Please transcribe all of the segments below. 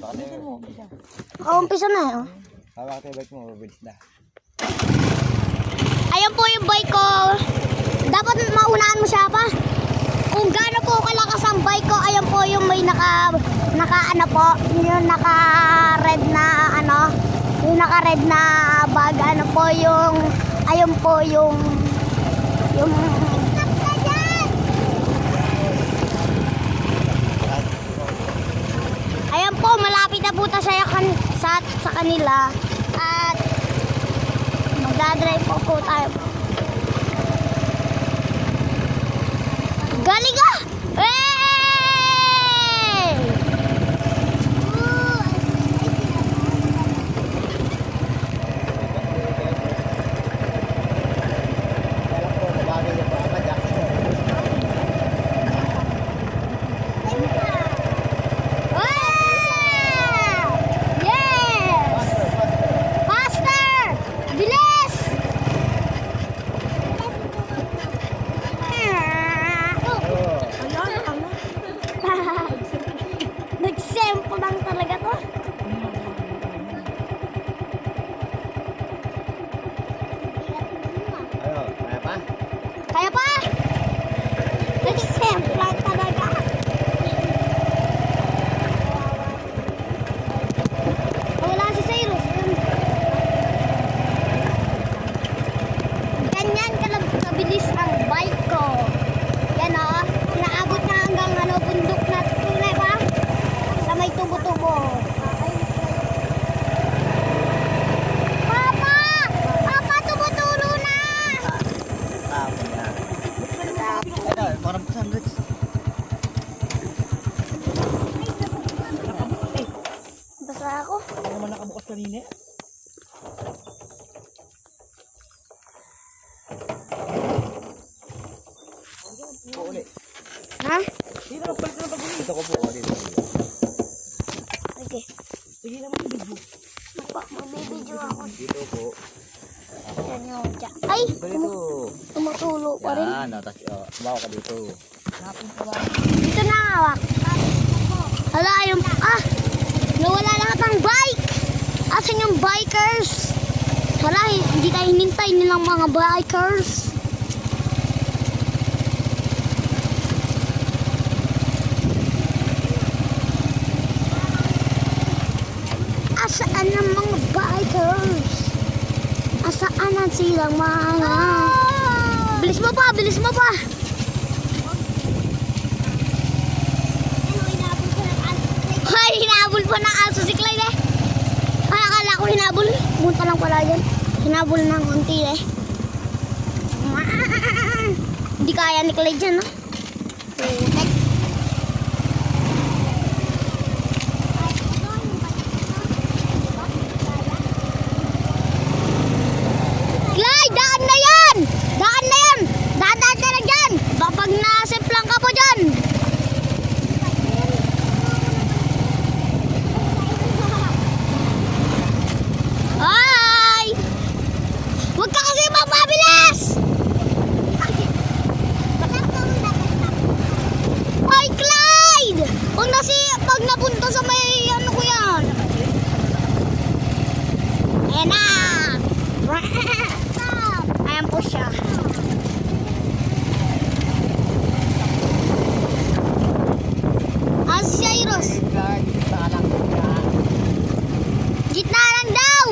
Ulitin mo, umpisa. Umpisa na eh. Hawak tayo bike mo, mabilis na. Ayan po yung bike ko. Dapat maunahan mo siya pa. Kung gaano po kalakas ang bike ko, ayan po yung may naka ano po, yung naka-red na ano, yung naka-red na bag, ano po yung, ayun po yung stop ka dyan! Ayan po, malapit na po ta siya sa kanila at magdadrive po tayo. Galing ka! Hey! Yes! Faster! Bilis! Nag-sempo lang talaga to. Ano, kaya pa? Kaya pa? Nag-sempo lang talaga. Wala si Cyrus. Ganyan kabilis ang bike ko. Yan o. Naabot na hanggang ano, bundok na tunay pa. Sa may tubo-tubo. Papa! Papa, tubo-tulo na! Tama na. Ano, parang sandwich. Basta ako. Ako naman nakabukas kanina. Po ulit. Ha? Sige na, magpalit na pag-uwi. Dito ko po, dito. Okay. Sige naman yung bigbo. Magbibideo ako. Dito po. Yan yung dyan. Ay! Dito. Tumutulo pa rin. Yan, tapos sumawa ka dito. Dito na hawak. Hala, yung... Ah! Nawala lahat ng bike! Asan yung bikers? Hala, hindi tayo hinintay nilang mga bikers. Asaan ang mga bikers? Asaan ang silang mga... Bilis mo pa! Bilis mo pa! Ay, hinabol pa ng aso si Clyde eh. Ay, akala ko hinabol. Punta lang pala dyan. Hinabol ng unti eh. Hindi kaya ni Clyde dyan, no? Putek. Clyde, daan na yan! Daan na yan! Daan ka na dyan! Kapag nasemplang ka po dyan! Hi! Huwag ka kasi magpabilis! Ay, Clyde! Huwag na pag napunta sa may ano ko yan. Ayan na! Ayan po siya. Ah, si Cyrus. Gitna lang daw!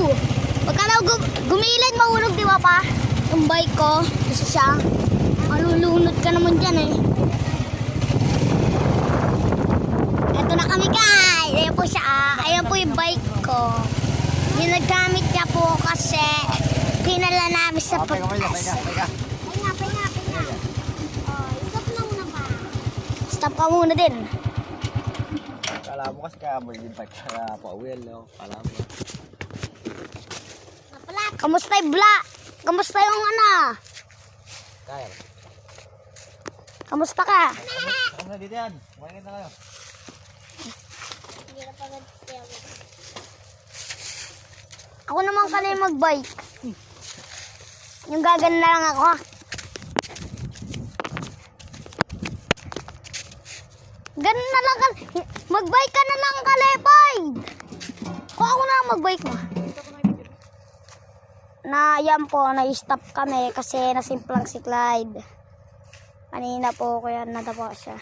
Pagka daw gumilid, mahulog, di ba pa? Yung bike ko, kasi siya. Malulunod ka naman dyan eh. Ito na kami guys! Ayan po siya. Ayan po yung bike ko. Ginagamit niya po kasi pinala namin sa pagkas. Pahinga. Oh, stop na muna pa. Stop ka muna din. Kala mo kasi kaya mo yung bike sa pa-wheel, no? Kala mo. Kamusta yung bla? Kamusta yung ano? Kaya. Kamusta ka? Ano na dito yan? Kumain na kayo. Ako naman kali mag-bike. Yung gagana na lang ako. Ganun na lang. Mag-bike ka na lang, Kalepay! Kung ako na lang mag-bike mo. Na yan po, na-stop kami kasi nasimplang si Clyde. Kanina po, kaya nadapa siya.